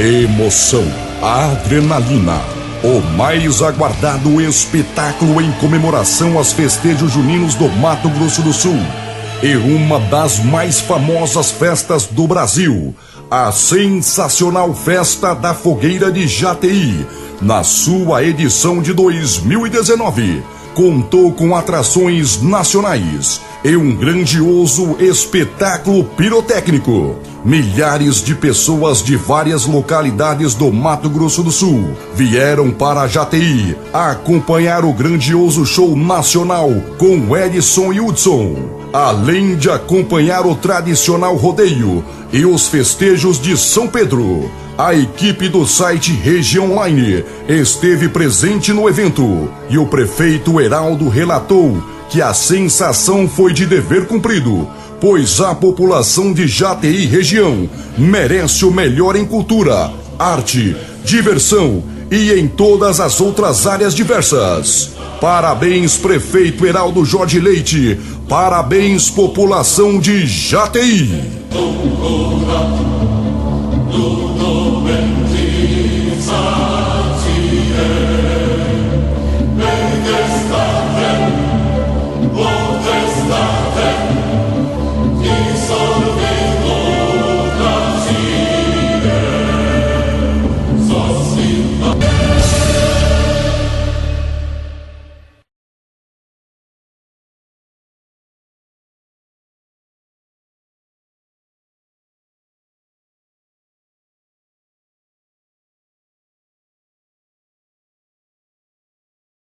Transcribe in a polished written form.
Emoção, adrenalina, o mais aguardado espetáculo em comemoração aos festejos juninos do Mato Grosso do Sul e uma das mais famosas festas do Brasil, a sensacional Festa da Fogueira de Jataí, na sua edição de 2019, contou com atrações nacionais e um grandioso espetáculo pirotécnico. Milhares de pessoas de várias localidades do Mato Grosso do Sul vieram para Jataí acompanhar o grandioso show nacional com Edson e Hudson, além de acompanhar o tradicional rodeio e os festejos de São Pedro. A equipe do site Região Online esteve presente no evento e o prefeito Heraldo relatou que a sensação foi de dever cumprido, pois a população de Jataí região merece o melhor em cultura, arte, diversão e em todas as outras áreas diversas. Parabéns, prefeito Heraldo Jorge Leite. Parabéns, população de Jataí. Tudo bendiga.